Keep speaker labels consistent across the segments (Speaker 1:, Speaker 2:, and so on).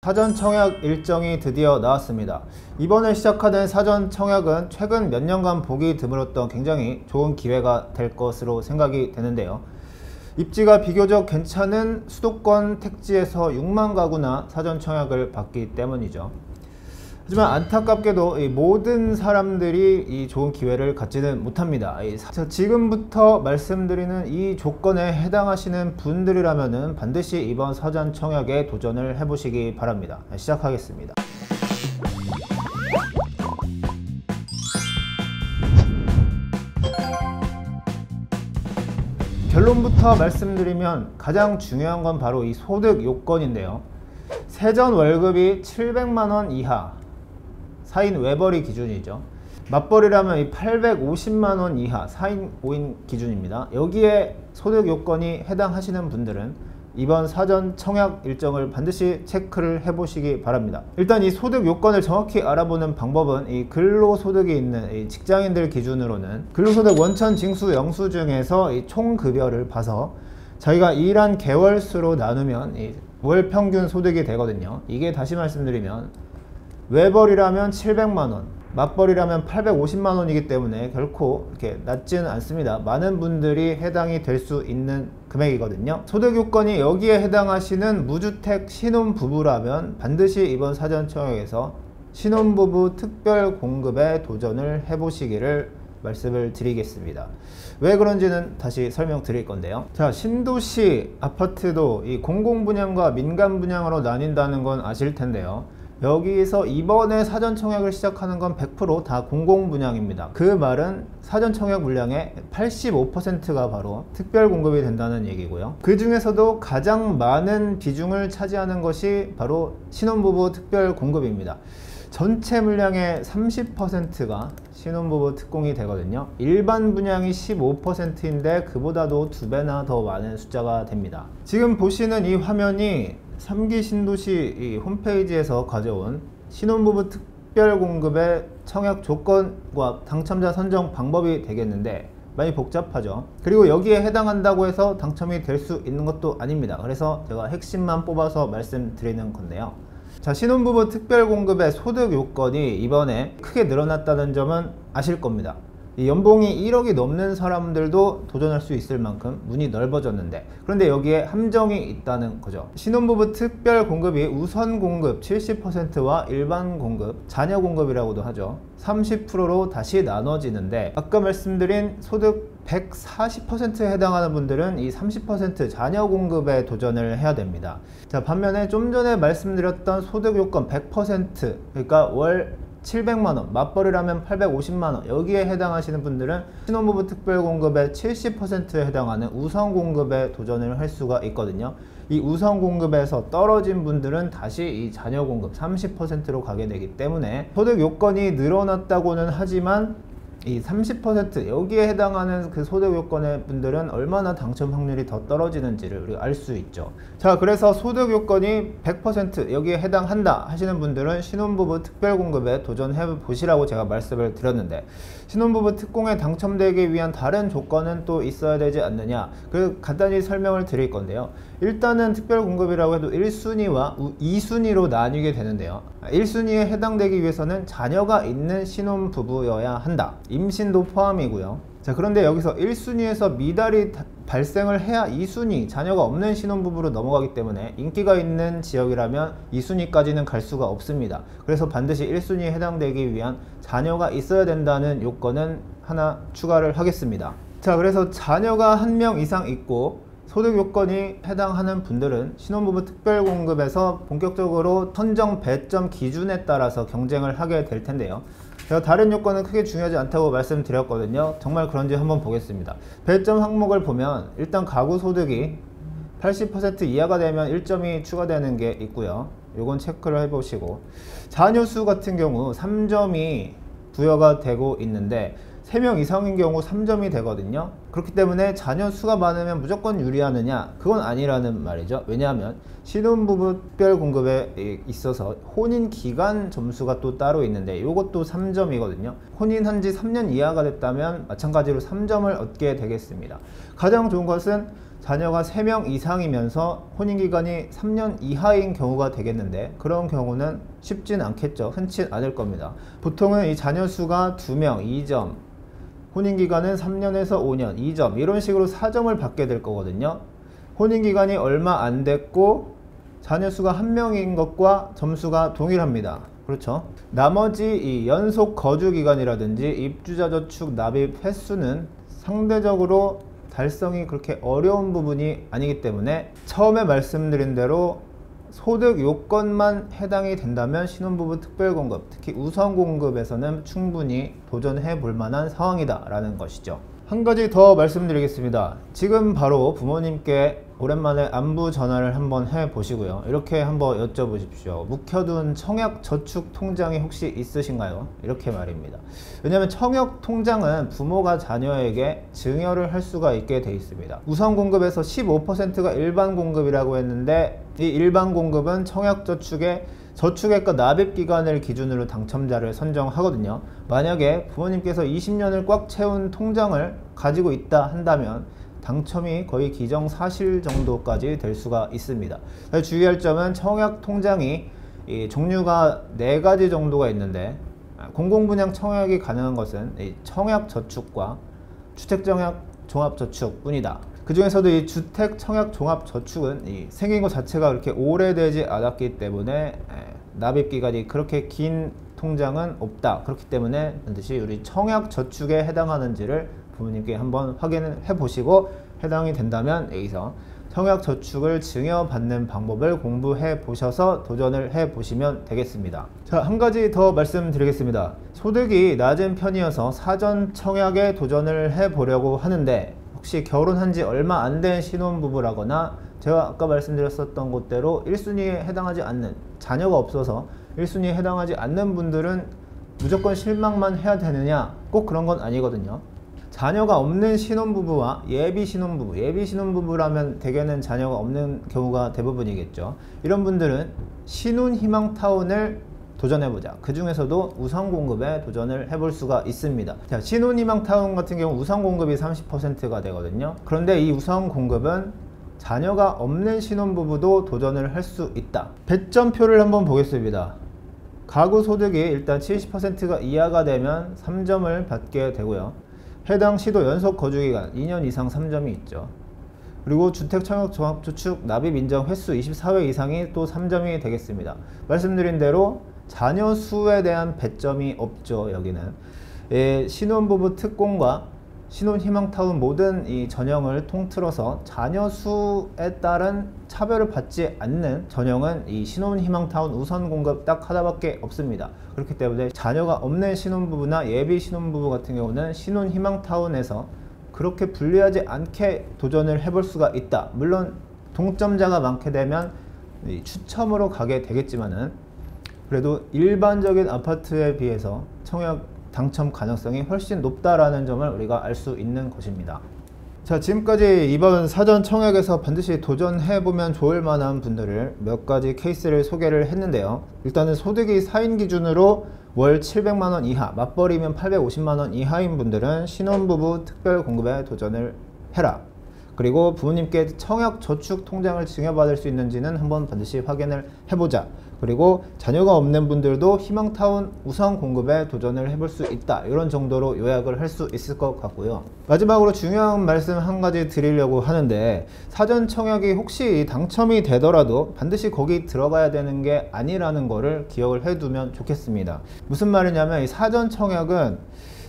Speaker 1: 사전 청약 일정이 드디어 나왔습니다. 이번에 시작하는 사전 청약은 최근 몇 년간 보기 드물었던 굉장히 좋은 기회가 될 것으로 생각이 되는데요. 입지가 비교적 괜찮은 수도권 택지에서 6만 가구나 사전 청약을 받기 때문이죠. 하지만 안타깝게도 이 모든 사람들이 이 좋은 기회를 갖지는 못합니다. 지금부터 말씀드리는 이 조건에 해당하시는 분들이라면 반드시 이번 사전 청약에 도전을 해보시기 바랍니다. 시작하겠습니다. 결론부터 말씀드리면 가장 중요한 건 바로 이 소득 요건인데요. 세전 월급이 700만원 이하, 4인 외벌이 기준이죠. 맞벌이라면 이 850만원 이하, 4인 5인 기준입니다. 여기에 소득 요건이 해당하시는 분들은 이번 사전 청약 일정을 반드시 체크를 해보시기 바랍니다. 일단 이 소득 요건을 정확히 알아보는 방법은 이 근로소득이 있는 이 직장인들 기준으로는 근로소득 원천 징수 영수증에서 이 총급여를 봐서 저희가 일한 개월수로 나누면 이 월 평균 소득이 되거든요. 이게 다시 말씀드리면 외벌이라면 700만원, 맞벌이라면 850만원이기 때문에 결코 이렇게 낮지는 않습니다. 많은 분들이 해당이 될 수 있는 금액이거든요. 소득 요건이 여기에 해당하시는 무주택 신혼부부라면 반드시 이번 사전 청약에서 신혼부부 특별 공급에 도전을 해보시기를 말씀을 드리겠습니다. 왜 그런지는 다시 설명드릴 건데요. 자, 신도시 아파트도 이 공공분양과 민간분양으로 나뉜다는 건 아실 텐데요. 여기서 이번에 사전 청약을 시작하는 건 100% 다 공공분양입니다. 그 말은 사전 청약 물량의 85%가 바로 특별 공급이 된다는 얘기고요. 그 중에서도 가장 많은 비중을 차지하는 것이 바로 신혼부부 특별 공급입니다. 전체 물량의 30%가 신혼부부 특공이 되거든요. 일반 분양이 15%인데 그보다도 2배나 더 많은 숫자가 됩니다. 지금 보시는 이 화면이 3기 신도시 이 홈페이지에서 가져온 신혼부부 특별공급의 청약 조건과 당첨자 선정 방법이 되겠는데 많이 복잡하죠. 그리고 여기에 해당한다고 해서 당첨이 될 수 있는 것도 아닙니다. 그래서 제가 핵심만 뽑아서 말씀드리는 건데요. 자, 신혼부부 특별공급의 소득 요건이 이번에 크게 늘어났다는 점은 아실 겁니다. 이 연봉이 1억이 넘는 사람들도 도전할 수 있을 만큼 문이 넓어졌는데, 그런데 여기에 함정이 있다는 거죠. 신혼부부 특별 공급이 우선 공급 70%와 일반 공급, 자녀 공급이라고도 하죠. 30%로 다시 나눠지는데, 아까 말씀드린 소득 140%에 해당하는 분들은 이 30% 자녀 공급에 도전을 해야 됩니다. 자, 반면에 좀 전에 말씀드렸던 소득 요건 100%, 그러니까 월 700만원, 맞벌이라면 850만원, 여기에 해당하시는 분들은 신혼부부 특별공급의 70%에 해당하는 우선공급에 도전을 할 수가 있거든요. 이 우선공급에서 떨어진 분들은 다시 이 자녀공급 30%로 가게 되기 때문에 소득 요건이 늘어났다고는 하지만 이 30% 여기에 해당하는 그 소득 요건의 분들은 얼마나 당첨 확률이 더 떨어지는지를 우리가 알 수 있죠. 자, 그래서 소득 요건이 100% 여기에 해당한다 하시는 분들은 신혼부부 특별공급에 도전해 보시라고 제가 말씀을 드렸는데, 신혼부부 특공에 당첨되기 위한 다른 조건은 또 있어야 되지 않느냐, 그 간단히 설명을 드릴 건데요. 일단은 특별공급이라고 해도 1순위와 2순위로 나뉘게 되는데요. 1순위에 해당되기 위해서는 자녀가 있는 신혼부부여야 한다. 임신도 포함이고요. 자, 그런데 여기서 1순위에서 미달이 발생을 해야 2순위, 자녀가 없는 신혼부부로 넘어가기 때문에 인기가 있는 지역이라면 2순위까지는 갈 수가 없습니다. 그래서 반드시 1순위에 해당되기 위한 자녀가 있어야 된다는 요건은 하나 추가를 하겠습니다. 자, 그래서 자녀가 1명 이상 있고 소득 요건이 해당하는 분들은 신혼부부 특별공급에서 본격적으로 선정 배점 기준에 따라서 경쟁을 하게 될 텐데요. 제가 다른 요건은 크게 중요하지 않다고 말씀드렸거든요. 정말 그런지 한번 보겠습니다. 배점 항목을 보면 일단 가구 소득이 80% 이하가 되면 1점이 추가되는 게 있고요. 요건 체크를 해보시고, 자녀 수 같은 경우 3점이 부여가 되고 있는데 3명 이상인 경우 3점이 되거든요. 그렇기 때문에 자녀 수가 많으면 무조건 유리하느냐? 그건 아니라는 말이죠. 왜냐하면 신혼부부 특별공급에 있어서 혼인기간 점수가 또 따로 있는데 이것도 3점이거든요. 혼인한 지 3년 이하가 됐다면 마찬가지로 3점을 얻게 되겠습니다. 가장 좋은 것은 자녀가 3명 이상이면서 혼인기간이 3년 이하인 경우가 되겠는데, 그런 경우는 쉽진 않겠죠. 흔치 않을 겁니다. 보통은 이 자녀 수가 2명 2점, 혼인기간은 3년에서 5년 2점, 이런 식으로 4점을 받게 될 거거든요. 혼인기간이 얼마 안 됐고 자녀 수가 1명인 것과 점수가 동일합니다. 그렇죠. 나머지 이 연속 거주기간이라든지 입주자 저축 납입 횟수는 상대적으로 달성이 그렇게 어려운 부분이 아니기 때문에, 처음에 말씀드린 대로 소득 요건만 해당이 된다면 신혼부부 특별공급, 특히 우선공급에서는 충분히 도전해 볼 만한 상황이다 라는 것이죠. 한 가지 더 말씀드리겠습니다. 지금 바로 부모님께 오랜만에 안부 전화를 한번 해 보시고요. 이렇게 한번 여쭤보십시오. 묵혀둔 청약저축통장이 혹시 있으신가요? 이렇게 말입니다. 왜냐하면 청약통장은 부모가 자녀에게 증여를 할 수가 있게 돼 있습니다. 우선공급에서 15%가 일반공급이라고 했는데, 이 일반공급은 청약저축의 저축액과 납입기간을 기준으로 당첨자를 선정하거든요. 만약에 부모님께서 20년을 꽉 채운 통장을 가지고 있다 한다면 당첨이 거의 기정사실 정도까지 될 수가 있습니다. 주의할 점은 청약통장이 종류가 4가지 정도가 있는데, 공공분양 청약이 가능한 것은 청약저축과 주택청약종합저축뿐이다. 그 중에서도 이 주택청약종합저축은 생긴 것 자체가 그렇게 오래되지 않았기 때문에 납입기간이 그렇게 긴 통장은 없다. 그렇기 때문에 반드시 우리 청약저축에 해당하는지를 부모님께 한번 확인을 해보시고, 해당이 된다면 여기서 청약저축을 증여받는 방법을 공부해 보셔서 도전을 해 보시면 되겠습니다. 자, 한 가지 더 말씀드리겠습니다. 소득이 낮은 편이어서 사전 청약에 도전을 해 보려고 하는데, 혹시 결혼한 지 얼마 안 된 신혼부부라거나 제가 아까 말씀드렸었던 것대로 1순위에 해당하지 않는, 자녀가 없어서 1순위에 해당하지 않는 분들은 무조건 실망만 해야 되느냐? 꼭 그런 건 아니거든요. 자녀가 없는 신혼부부와 예비신혼부부라면 대개는 자녀가 없는 경우가 대부분이겠죠. 이런 분들은 신혼희망타운을 도전해보자. 그 중에서도 우선공급에 도전을 해볼 수가 있습니다. 자, 신혼희망타운 같은 경우 우선공급이 30%가 되거든요. 그런데 이 우선공급은 자녀가 없는 신혼부부도 도전을 할 수 있다. 배점표를 한번 보겠습니다. 가구 소득이 일단 70%가 이하가 되면 3점을 받게 되고요. 해당 시도 연속 거주기간 2년 이상 3점이 있죠. 그리고 주택청약종합저축 납입 인정 횟수 24회 이상이 또 3점이 되겠습니다. 말씀드린 대로 자녀 수에 대한 배점이 없죠. 여기는 신혼부부 특공과 신혼희망타운 모든 이 전형을 통틀어서 자녀 수에 따른 차별을 받지 않는 전형은 이 신혼희망타운 우선공급 딱 하나밖에 없습니다. 그렇기 때문에 자녀가 없는 신혼부부나 예비 신혼부부 같은 경우는 신혼희망타운에서 그렇게 불리하지 않게 도전을 해볼 수가 있다. 물론 동점자가 많게 되면 추첨으로 가게 되겠지만은, 그래도 일반적인 아파트에 비해서 청약 당첨 가능성이 훨씬 높다라는 점을 우리가 알 수 있는 것입니다. 자, 지금까지 이번 사전 청약에서 반드시 도전해보면 좋을 만한 분들을 몇 가지 케이스를 소개를 했는데요. 일단은 소득이 4인 기준으로 월 700만원 이하, 맞벌이면 850만원 이하인 분들은 신혼부부 특별공급에 도전을 해라. 그리고 부모님께 청약저축통장을 증여받을 수 있는지는 한번 반드시 확인을 해보자. 그리고 자녀가 없는 분들도 희망타운 우선공급에 도전을 해볼 수 있다. 이런 정도로 요약을 할 수 있을 것 같고요. 마지막으로 중요한 말씀 한 가지 드리려고 하는데, 사전 청약이 혹시 당첨이 되더라도 반드시 거기 들어가야 되는 게 아니라는 거를 기억을 해두면 좋겠습니다. 무슨 말이냐면, 이 사전 청약은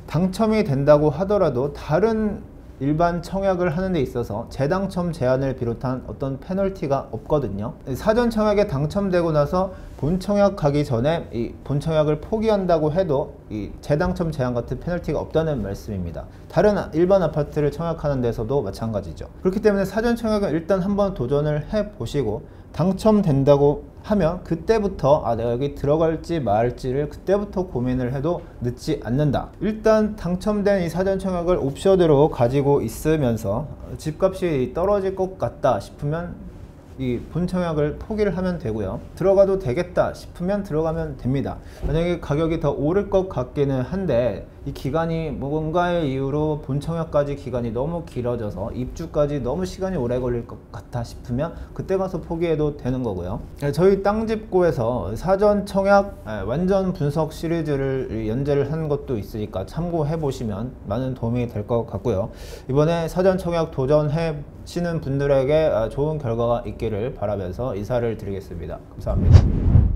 Speaker 1: 당첨이 된다고 하더라도 다른 일반 청약을 하는 데 있어서 재당첨 제한을 비롯한 어떤 페널티가 없거든요. 사전 청약에 당첨되고 나서 본 청약 가기 전에 이 본 청약을 포기한다고 해도 이 재당첨 제한 같은 페널티가 없다는 말씀입니다. 다른 일반 아파트를 청약하는 데서도 마찬가지죠. 그렇기 때문에 사전 청약은 일단 한번 도전을 해 보시고, 당첨된다고 하면 그때부터 내가 여기 들어갈지 말지를 그때부터 고민을 해도 늦지 않는다. 일단 당첨된 이 사전 청약을 옵션으로 가지고 있으면서 집값이 떨어질 것 같다 싶으면 이 본청약을 포기를 하면 되고요. 들어가도 되겠다 싶으면 들어가면 됩니다. 만약에 가격이 더 오를 것 같기는 한데 이 기간이 뭔가의 이유로 본청약까지 기간이 너무 길어져서 입주까지 너무 시간이 오래 걸릴 것 같아 싶으면 그때 가서 포기해도 되는 거고요. 저희 땅집고에서 사전 청약 완전 분석 시리즈를 연재를 한 것도 있으니까 참고해 보시면 많은 도움이 될 것 같고요. 이번에 사전 청약 도전해 보시는 분들에게 좋은 결과가 있기를 바라면서 인사를 드리겠습니다. 감사합니다.